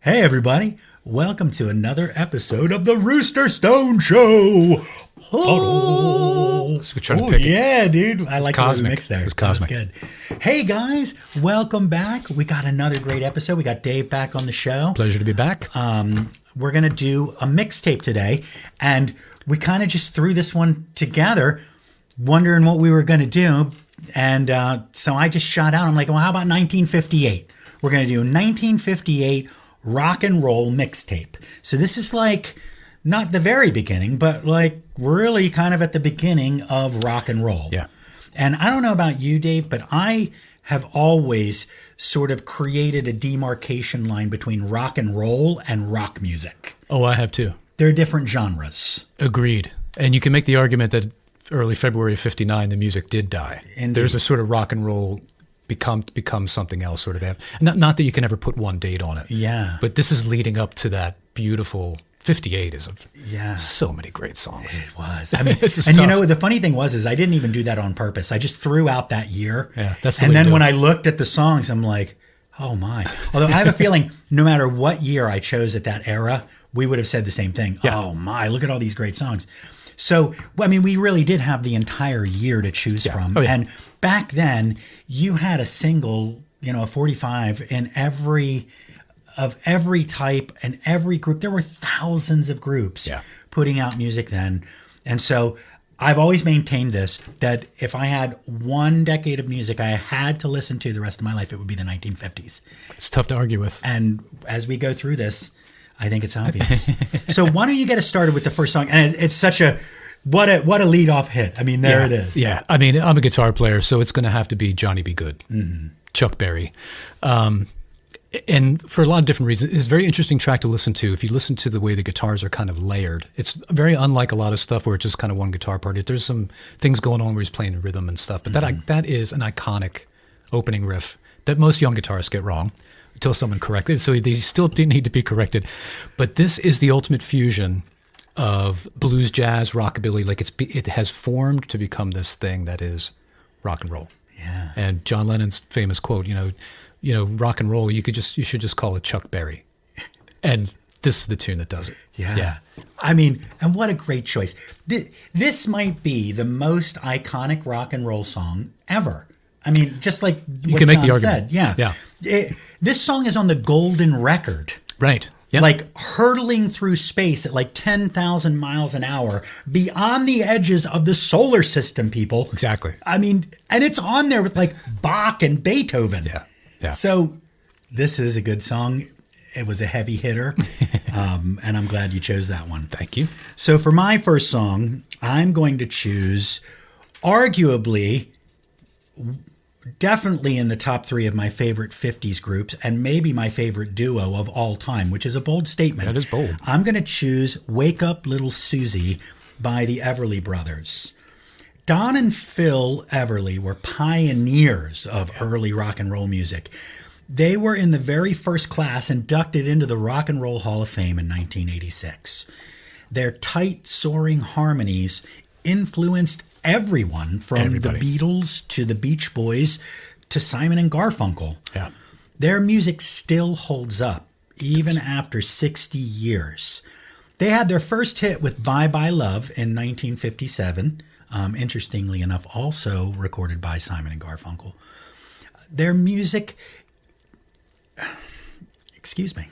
Hey, everybody. Welcome to another episode of the Rooster Stone Show. Oh, So we're trying to pick it. Yeah, dude. I like the Cosmic. mix there. It was cosmic. That was good. Hey, guys. Welcome back. We got another great episode. We got Dave back on the show. Pleasure to be back. We're going to do a mixtape today. And we kind of just threw this one together, wondering what we were going to do. And so I just shot out. I'm like, well, how about 1958? We're going to do 1958 rock and roll mixtape. So this is like not the very beginning, but like really kind of at the beginning of rock and roll. Yeah. And I don't know about you, Dave, but I have always sort of created a demarcation line between rock and roll and rock music. Oh, I have too. They're different genres. Agreed. And you can make the argument that early February of 59, the music did die. Indeed. There's a sort of rock and roll become something else sort of. Not that you can ever put one date on it. Yeah. But this is leading up to that beautiful 58 is so many great songs. It was. I mean, This was and tough. you know, the funny thing was I didn't even do that on purpose. I just threw out that year. Yeah, that's the and way to then do when it. I looked at the songs, I'm like, oh my. Although I have a feeling no matter what year I chose at that era, we would have said the same thing. Yeah. Oh my, look at all these great songs. So, I mean, we really did have the entire year to choose from. Oh, yeah. And back then, you had a single, a 45 in every type and every group. There were thousands of groups putting out music then. And so I've always maintained this, that if I had one decade of music I had to listen to the rest of my life, it would be the 1950s. It's tough to argue with. And as we go through this, I think it's obvious. So why don't you get us started with the first song? And it's such what a lead off hit. I mean, there it is. Yeah. I mean, I'm a guitar player, so it's going to have to be Johnny B. Good, Chuck Berry. And for a lot of different reasons, it's a very interesting track to listen to. If you listen to the way the guitars are kind of layered, it's very unlike a lot of stuff where it's just kind of one guitar part. There's some things going on where he's playing rhythm and stuff, but that is an iconic opening riff that most young guitarists get wrong until someone corrects it. So they still need to be corrected. But this is the ultimate fusion of blues, jazz, rockabilly. Like it has formed to become this thing that is rock and roll. Yeah. And John Lennon's famous quote, rock and roll, you should just call it Chuck Berry. And this is the tune that does it. Yeah. I mean, and what a great choice. This might be the most iconic rock and roll song ever. I mean, just like You what can make John the argument. said. Yeah. This song is on the golden record. Right. Yep. Like hurtling through space at like 10,000 miles an hour beyond the edges of the solar system, people. Exactly. I mean, and it's on there with like Bach and Beethoven. Yeah. Yeah. So this is a good song. It was a heavy hitter. And I'm glad you chose that one. Thank you. So for my first song, I'm going to choose arguably definitely in the top 3 of my favorite 50s groups and maybe my favorite duo of all time, which is a bold statement. That is bold. I'm going to choose Wake Up Little Susie by the Everly Brothers. Don and Phil Everly were pioneers of early rock and roll music. They were in the very first class inducted into the Rock and Roll Hall of Fame in 1986. Their tight, soaring harmonies influenced everyone from Everybody. the Beatles to the Beach Boys to Simon and Garfunkel. Yeah. Their music still holds up, even after 60 years. They had their first hit with Bye Bye Love in 1957, interestingly enough, also recorded by Simon and Garfunkel. Their music... Excuse me.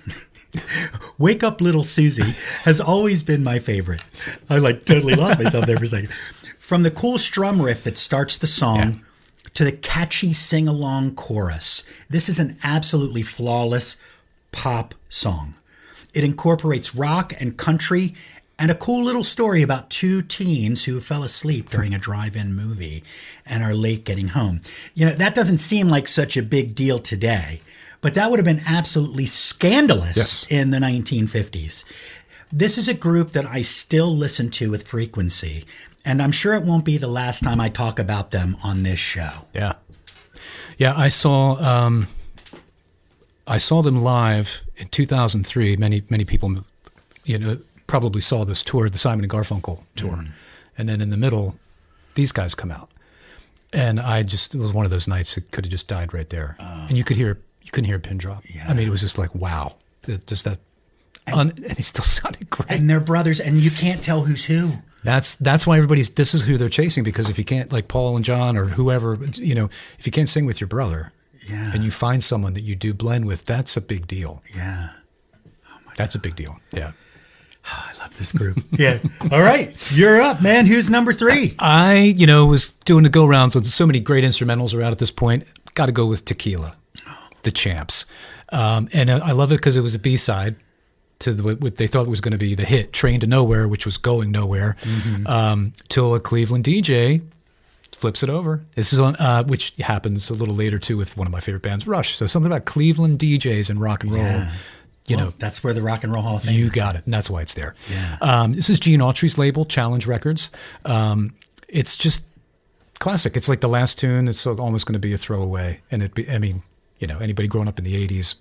Wake Up Little Susie has always been my favorite. I totally lost myself there for a second. From the cool strum riff that starts the song to the catchy sing-along chorus, this is an absolutely flawless pop song. It incorporates rock and country and a cool little story about 2 teens who fell asleep during a drive-in movie and are late getting home. That doesn't seem like such a big deal today, but that would have been absolutely scandalous in the 1950s. This is a group that I still listen to with frequency, and I'm sure it won't be the last time I talk about them on this show. Yeah. Yeah, I saw them live in 2003. Many people, probably saw this tour, the Simon and Garfunkel tour. And then in the middle, these guys come out. And it was one of those nights that could have just died right there. And you couldn't hear a pin drop. Yeah. I mean, it was just like, wow. Just that, and he still sounded great. And they're brothers, and you can't tell who's who. That's why this is who they're chasing, because if you can't, like Paul and John or whoever, if you can't sing with your brother, and you find someone that you do blend with, that's a big deal. Yeah. That's a big deal. Yeah. Oh, I love this group. Yeah. All right. You're up, man. Who's number 3? I, was doing the go rounds with so many great instrumentals are out at this point. Got to go with Tequila, the Champs. And I love it because it was a B-side to what they thought was going to be the hit, Train to Nowhere, which was going nowhere, till a Cleveland DJ flips it over. This is on, which happens a little later, too, with one of my favorite bands, Rush. So something about Cleveland DJs and rock and roll. Yeah. That's where the Rock and Roll Hall of Fame. You got it, and that's why it's there. Yeah. This is Gene Autry's label, Challenge Records. It's just classic. It's like the last tune. It's almost going to be a throwaway. And anybody growing up in the 80s,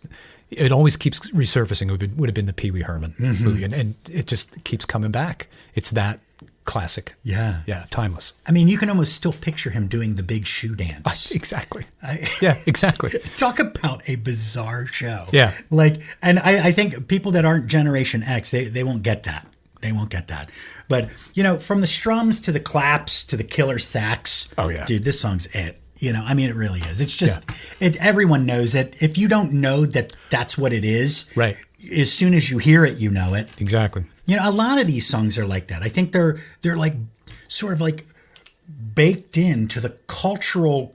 it always keeps resurfacing. It would have been the Pee Wee Herman movie, and it just keeps coming back. It's that classic. Yeah. Yeah, timeless. I mean, you can almost still picture him doing the big shoe dance. Exactly. Yeah, exactly. Talk about a bizarre show. Yeah. And I think people that aren't Generation X, they won't get that. They won't get that. But, from the strums to the claps to the killer sax. Oh, yeah. Dude, this song's it. It really is. It's just, everyone knows it. If you don't know that that's what it is, right, as soon as you hear it, you know it. Exactly. A lot of these songs are like that. I think they're like sort of like baked into the cultural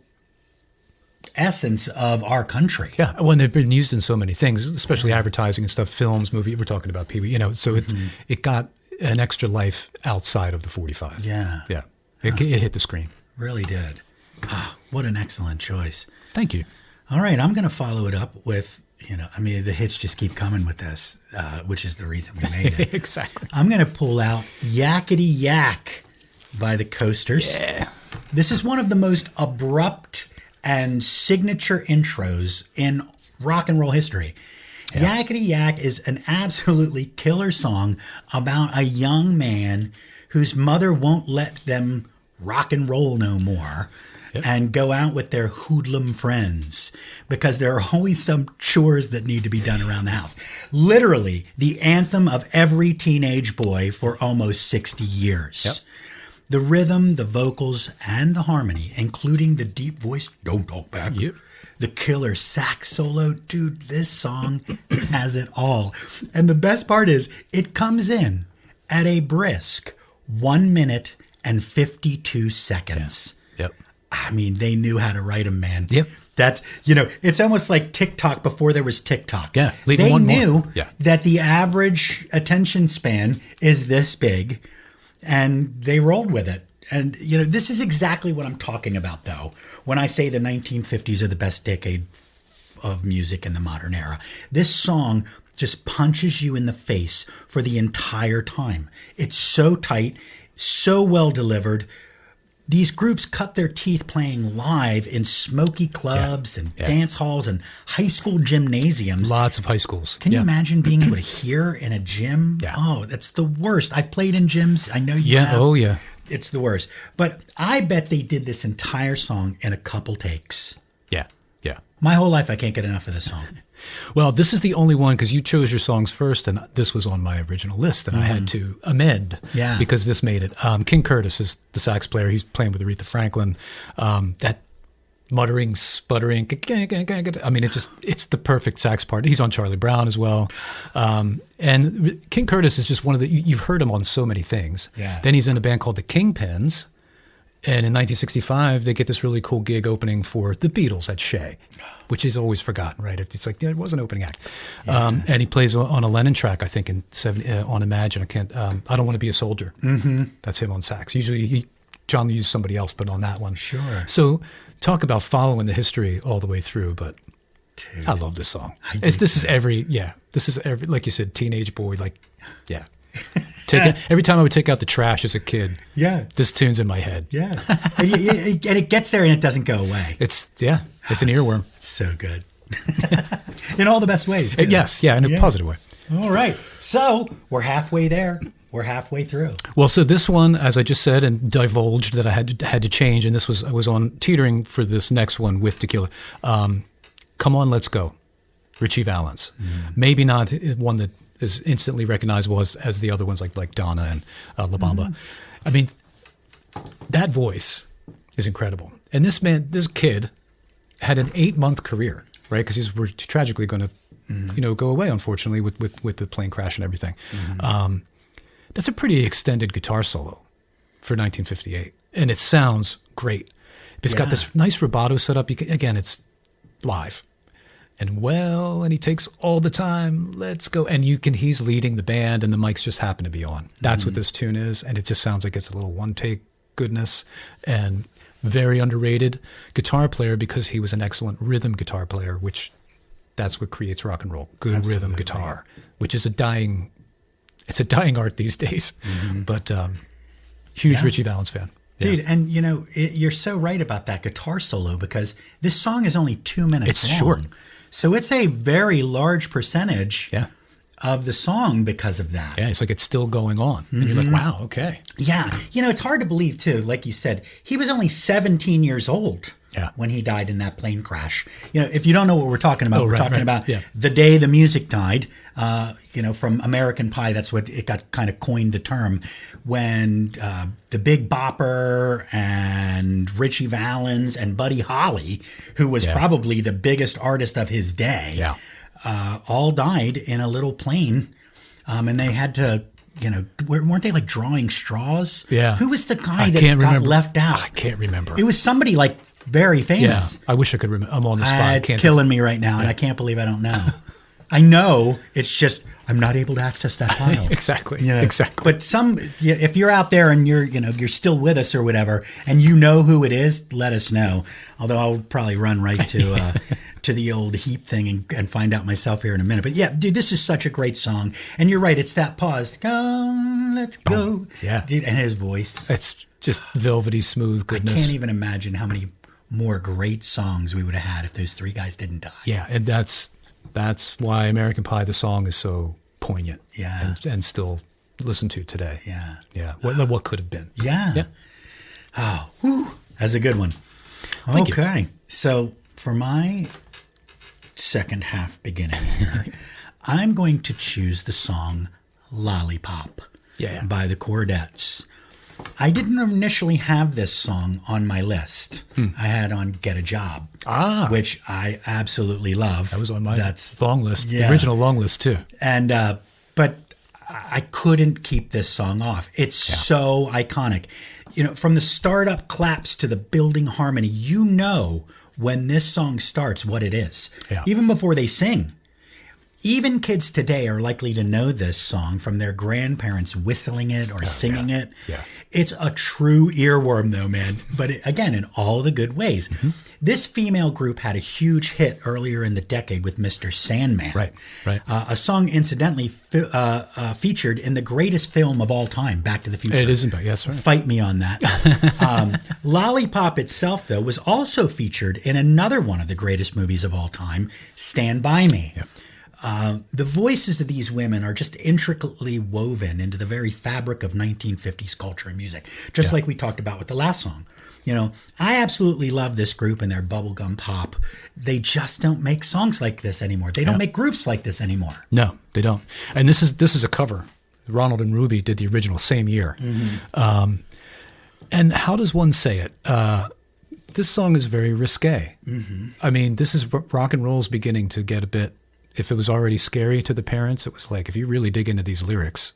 essence of our country. Yeah, when they've been used in so many things, especially advertising and stuff, films, movie. We're talking about Pee Wee, so it got an extra life outside of the 45. Yeah. Yeah. It hit the screen. Really did. Oh, what an excellent choice. Thank you. All right, I'm going to follow it up with, the hits just keep coming with this, which is the reason we made it. Exactly. I'm going to pull out Yakety Yak by the Coasters. Yeah. This is one of the most abrupt and signature intros in rock and roll history. Yeah. Yakety Yak is an absolutely killer song about a young man whose mother won't let them rock and roll no more. Yep. And go out with their hoodlum friends because there are always some chores that need to be done around the house. Literally, the anthem of every teenage boy for almost 60 years. Yep. The rhythm, the vocals, and the harmony, including the deep voice, don't talk back, the killer sax solo. Dude, this song has it all. And the best part is it comes in at a brisk 1 minute and 52 seconds. Yep. I mean, they knew how to write them, man. Yep. That's, it's almost like TikTok before there was TikTok. Yeah. They knew that the average attention span is this big, and they rolled with it. And, this is exactly what I'm talking about, though, when I say the 1950s are the best decade of music in the modern era. This song just punches you in the face for the entire time. It's so tight, so well delivered. These groups cut their teeth playing live in smoky clubs and dance halls and high school gymnasiums. Lots of high schools. Can you imagine being able to hear in a gym? Yeah. Oh, that's the worst. I've played in gyms. I know you have. Oh, yeah. It's the worst. But I bet they did this entire song in a couple takes. Yeah. Yeah. My whole life, I can't get enough of this song. Well, this is the only one because you chose your songs first, and this was on my original list, and I had to amend because this made it. King Curtis is the sax player. He's playing with Aretha Franklin. That muttering, sputtering, I mean, it's the perfect sax part. He's on Charlie Brown as well. And King Curtis is just one of you've heard him on so many things. Yeah. Then he's in a band called the Kingpins. And in 1965, they get this really cool gig opening for the Beatles at Shea, which is always forgotten, right? It's like, it was an opening act. Yeah. And he plays on a Lennon track, I think, on Imagine. I Don't Want to Be a Soldier. Mm-hmm. That's him on sax. Usually John used somebody else, but on that one. Sure. So talk about following the history all the way through, but dude, I love this song. This is every, like you said, teenage boy, every time I would take out the trash as a kid, this tune's in my head. Yeah. And it gets there and it doesn't go away. It's an earworm. It's so good. In all the best ways, too. Yes, in a positive way. All right. So we're halfway there. We're halfway through. Well, so this one, as I just said and divulged that I had to change, and I was on teetering for this next one with Tequila. Come On, Let's Go. Richie Valens. Maybe not one that is instantly recognizable as the other ones like Donna and La Bamba. I mean, that voice is incredible. And this kid had an 8-month career, right? Because he's tragically going to, go away, unfortunately, with the plane crash and everything. That's a pretty extended guitar solo for 1958, and it sounds great. It's got this nice rubato setup. Again, it's live, and he takes all the time. Let's go, and he's leading the band, and the mics just happen to be on. That's what this tune is, and it just sounds like it's a little one-take goodness, and very underrated guitar player because he was an excellent rhythm guitar player, which that's what creates rock and roll. Good rhythm guitar, which is a dying art these days. But huge Richie Valens fan. Dude, and you're so right about that guitar solo because this song is only 2 minutes long. It's short. So it's a very large percentage of the song because of that. Yeah, it's like it's still going on. And you're like, wow, okay. Yeah. It's hard to believe, too. Like you said, he was only 17 years old when he died in that plane crash. If you don't know what we're talking about, we're talking about the day the music died. From American Pie, that's what it got kind of coined the term, when the Big Bopper and Richie Valens and Buddy Holly, who was probably the biggest artist of his day, all died in a little plane. And they had to, weren't they like drawing straws? Yeah. Who was the guy that got left out? I can't remember. It was somebody like very famous. Yeah, I wish I could remember. I'm on the spot. It's killing me right now, and I can't believe I don't know. I know, it's just I'm not able to access that file. Exactly. Exactly. But if you're out there and you're still with us or whatever, and you know who it is, let us know. Although I'll probably run right to the old heap thing and find out myself here in a minute. But yeah, dude, this is such a great song, and you're right. It's that pause. Come, let's go. Yeah, dude, and his voice. It's just velvety smooth goodness. I can't even imagine how many more great songs we would have had if those three guys didn't die. Yeah, and that's why American Pie, the song, is so poignant. Yeah, and still listened to today. Yeah. What could have been? Yeah. Oh, whew, that's a good one. Okay, so for my second half beginning here, I'm going to choose the song "Lollipop" by the Chordettes. I didn't initially have this song on my list. I had on Get a Job, which I absolutely love. That was on my long list, the original long list too. And but I couldn't keep this song off. It's so iconic. From the startup claps to the building harmony, when this song starts what it is. Yeah. Even before they sing. Even kids today are likely to know this song from their grandparents whistling it or singing it. Yeah. It's a true earworm, though, man. But again, in all the good ways. This female group had a huge hit earlier in the decade with Mr. Sandman. Right. A song, incidentally, featured in the greatest film of all time, Back to the Future. It isn't, yes, right. Fight me on that. Lollipop itself, though, was also featured in another one of the greatest movies of all time, Stand By Me. Yep. The voices of these women are just intricately woven into the very fabric of 1950s culture and music, just like we talked about with the last song. I absolutely love this group and their bubblegum pop. They just don't make songs like this anymore. They don't make groups like this anymore. No, they don't. And this is a cover. Ronald and Ruby did the original same year. And how does one say it? This song is very risque. I mean, this is rock and roll's beginning to get a bit. If it was already scary to the parents, it was like, if you really dig into these lyrics,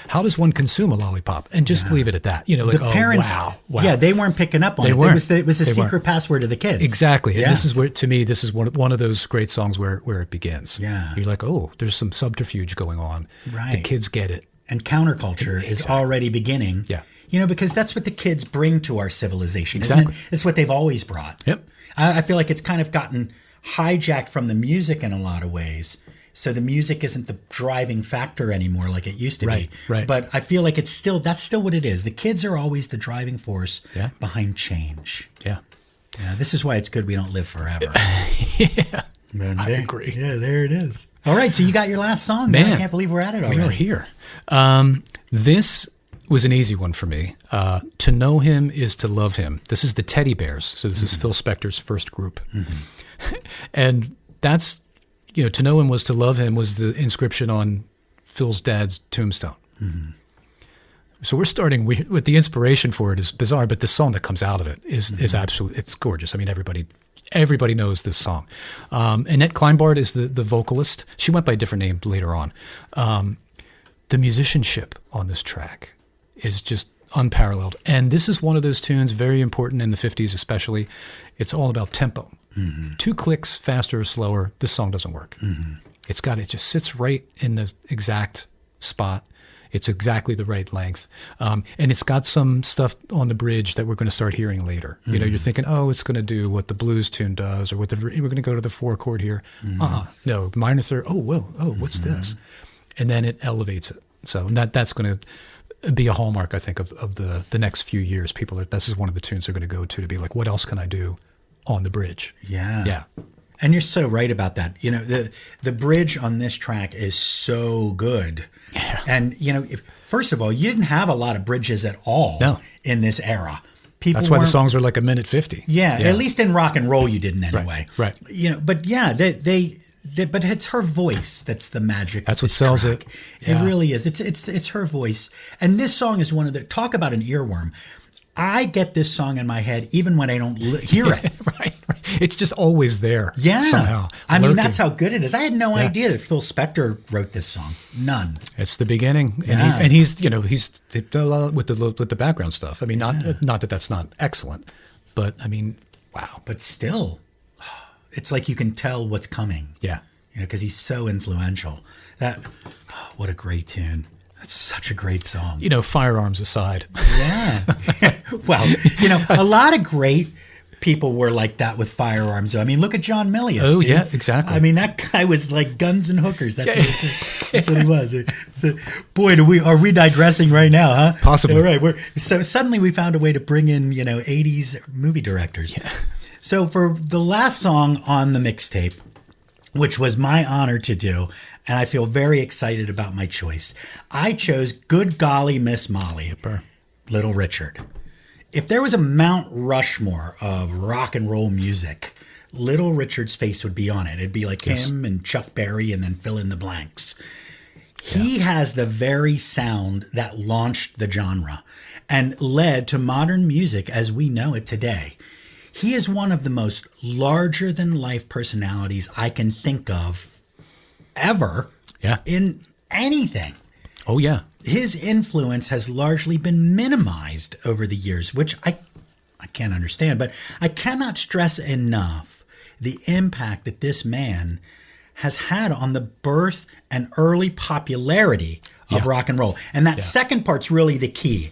how does one consume a lollipop? And just leave it at that. The parents, wow. Yeah, they weren't picking up on it. It was the secret password of the kids. Exactly. Yeah. And this is where, to me, this is one of those great songs where it begins. Yeah. You're like, oh, there's some subterfuge going on. Right. The kids get it. And counterculture is already beginning. Yeah. Because that's what the kids bring to our civilization. Exactly. Isn't it? It's what they've always brought. Yep. I feel like it's kind of gotten hijacked from the music in a lot of ways. So the music isn't the driving factor anymore like it used to be. Right. But I feel like that's still what it is. The kids are always the driving force behind change. Yeah. Yeah. This is why it's good we don't live forever. I agree. Yeah, there it is. All right, so you got your last song. Man, I can't believe we're at it already. We are here. This was an easy one for me. To Know Him is to Love Him. This is the Teddy Bears. So this is Phil Spector's first group. And that's To know him was to love him was the inscription on Phil's dad's tombstone. Mm-hmm. So we're starting with the inspiration for it is bizarre, but the song that comes out of it is absolutely, it's gorgeous. I mean, everybody knows this song. Annette Kleinbart is the vocalist. She went by a different name later on. The musicianship on this track is just unparalleled. And this is one of those tunes, very important in the 50s especially. It's all about tempo. Mm-hmm. 2 clicks faster or slower, this song doesn't work. Mm-hmm. It just sits right in the exact spot. It's exactly the right length. And it's got some stuff on the bridge that we're going to start hearing later. Mm-hmm. You're thinking, oh, it's going to do what the blues tune does, or we're going to go to the 4 chord here. Mm-hmm. No, minor third. Oh, whoa, what's this? And then it elevates it. So that's going to be a hallmark, I think, of the next few years. This is one of the tunes they're going to go to be like, what else can I do on the bridge? Yeah. Yeah. And you're so right about that. The bridge on this track is so good. Yeah. And, first of all, you didn't have a lot of bridges at all in this era. That's why the songs are like 1:50. Yeah, at least in rock and roll you didn't anyway. Right. But yeah, but it's her voice that's the magic. That's what sells it. Yeah. It really is. It's her voice. And this song is one of talk about an earworm. I get this song in my head even when I don't hear it. Right. It's just always there. Yeah. Somehow. I mean, that's how good it is. I had no idea that Phil Spector wrote this song. None. It's the beginning. Yeah. And he's with the background stuff. I mean, not that that's not excellent, but I mean, wow. But still, it's like you can tell what's coming. Yeah. Because he's so influential. What a great tune. That's such a great song. Firearms aside. Yeah. Well, a lot of great people were like that with firearms. I mean, look at John Milius. Oh, dude. yeah, exactly. I mean, that guy was like guns and hookers. That's what he was. So, boy, are we digressing right now, huh? Possibly. All right. So suddenly we found a way to bring in, 80s movie directors. Yeah. So for the last song on the mixtape, which was my honor to do, and I feel very excited about my choice, I chose Good Golly Miss Molly, Little Richard. If there was a Mount Rushmore of rock and roll music, Little Richard's face would be on it. It'd be like him and Chuck Berry and then fill in the blanks. He has the very sound that launched the genre and led to modern music as we know it today. He is one of the most larger-than-life personalities I can think of ever in anything. Oh, yeah. His influence has largely been minimized over the years, which I can't understand, but I cannot stress enough the impact that this man has had on the birth and early popularity of rock and roll. And that second part's really the key.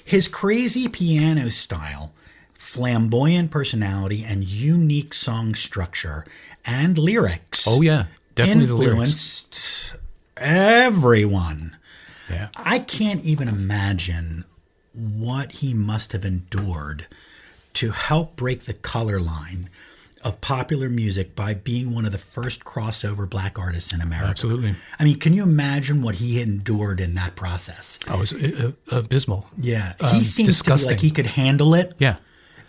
His crazy piano style, flamboyant personality, and unique song structure and lyrics. Oh, yeah. Definitely influenced everyone. Yeah. I can't even imagine what he must have endured to help break the color line of popular music by being one of the first crossover black artists in America. Absolutely. I mean, can you imagine what he endured in that process? Oh, it was abysmal. Yeah. He seems disgusting. to be like he could handle it. Yeah.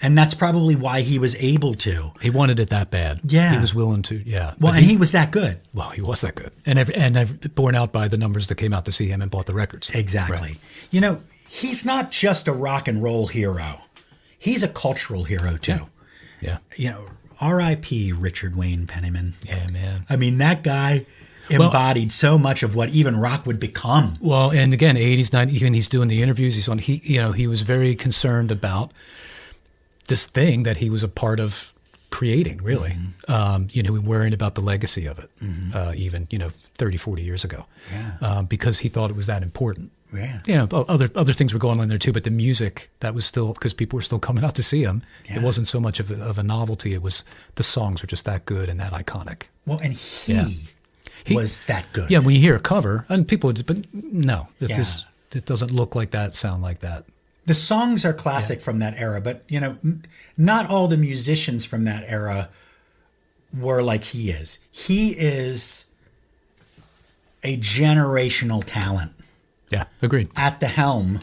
And that's probably why he was able to. He wanted it that bad. Yeah. He was willing to, Well, and he was that good. Well, he was that good. And borne out by the numbers that came out to see him and bought the records. Exactly. Right. He's not just a rock and roll hero. He's a cultural hero, too. Yeah. R.I.P. Richard Wayne Penniman. Yeah, man. I mean, that guy embodied so much of what even rock would become. Well, and again, 80s, 90s, even he's doing the interviews. He was very concerned about this thing that he was a part of creating, really. Mm-hmm. Worrying about the legacy of it, even 30, 40 years ago, because he thought it was that important. Yeah. Other things were going on there too, but the music, that was still, because people were still coming out to see him. Yeah. It wasn't so much of a novelty. It was the songs were just that good and that iconic. Well, and he was that good. Yeah, when you hear a cover, and people would just, but no, it doesn't look like that, sound like that. The songs are classic from that era, but not all the musicians from that era were like he is. He is a generational talent. Yeah, agreed. At the helm,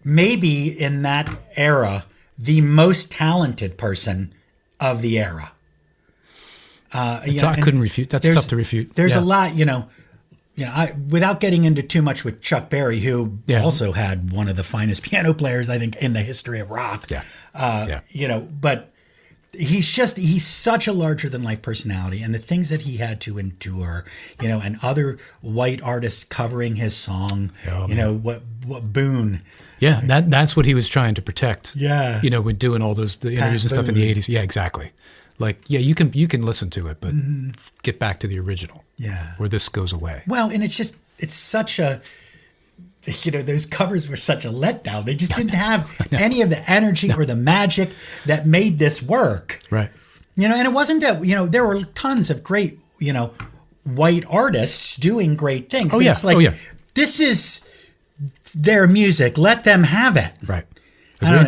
maybe in that era, the most talented person of the era. I couldn't refute. That's tough to refute. There's a lot, without getting into too much with Chuck Berry, who also had one of the finest piano players, I think, in the history of rock. But he's such a larger than life personality, and the things that he had to endure, and other white artists covering his song, what Boone. Yeah, that's what he was trying to protect. Yeah. When doing all the interviews and stuff in the 80s. Yeah, exactly. Like, you can listen to it, but get back to the original. Yeah. Where this goes away. Well, and it's such a, those covers were such a letdown. They just didn't have any of the energy or the magic that made this work. Right. And it wasn't that, there were tons of great, white artists doing great things. Oh, yeah. It's like, this is their music. Let them have it. Right. I don't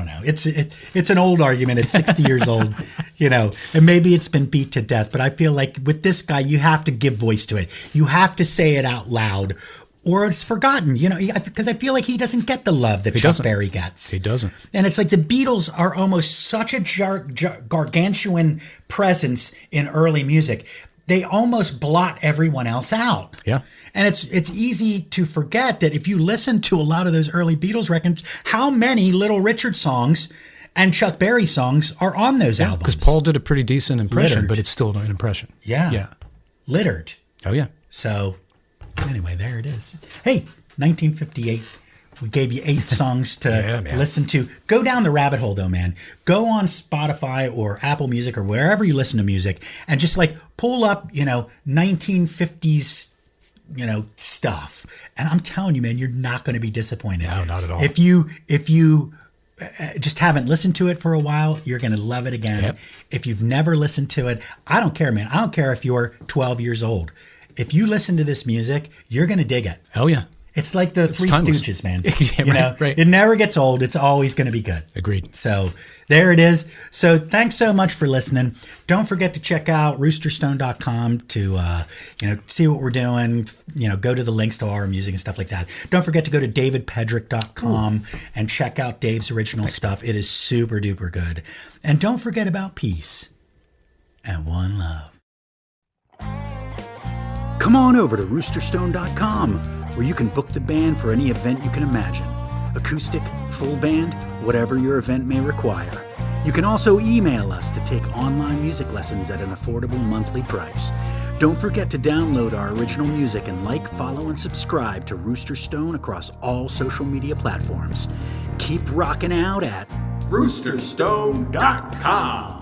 know. It's an old argument. It's 60 years old, and maybe it's been beat to death. But I feel like with this guy, you have to give voice to it. You have to say it out loud, or it's forgotten. Because I feel like he doesn't get the love that Chuck Berry gets. He doesn't. And it's like the Beatles are almost such a gargantuan presence in early music. They almost blot everyone else out. Yeah. And it's easy to forget that if you listen to a lot of those early Beatles records, how many Little Richard songs and Chuck Berry songs are on those albums? Because Paul did a pretty decent impression, Littered. but it's still an impression. Yeah. Yeah. Littered. Oh, yeah. So anyway, there it is. Hey, 1958. We gave you 8 songs to listen to. Go down the rabbit hole, though, man. Go on Spotify or Apple Music or wherever you listen to music and just pull up, 1950s, stuff. And I'm telling you, man, you're not going to be disappointed. No, not at all. If you just haven't listened to it for a while, you're going to love it again. Yep. If you've never listened to it, I don't care, man. I don't care if you're 12 years old. If you listen to this music, you're going to dig it. Oh, yeah. It's like the Three timeless. Stooges, man. Right. It never gets old. It's always going to be good. Agreed. So there it is. So thanks so much for listening. Don't forget to check out roosterstone.com to see what we're doing. Go to the links to our music and stuff like that. Don't forget to go to davidpedrick.com and check out Dave's original stuff. It is super duper good. And don't forget about peace and one love. Come on over to roosterstone.com, where you can book the band for any event you can imagine. Acoustic, full band, whatever your event may require. You can also email us to take online music lessons at an affordable monthly price. Don't forget to download our original music and follow, and subscribe to Rooster Stone across all social media platforms. Keep rocking out at roosterstone.com.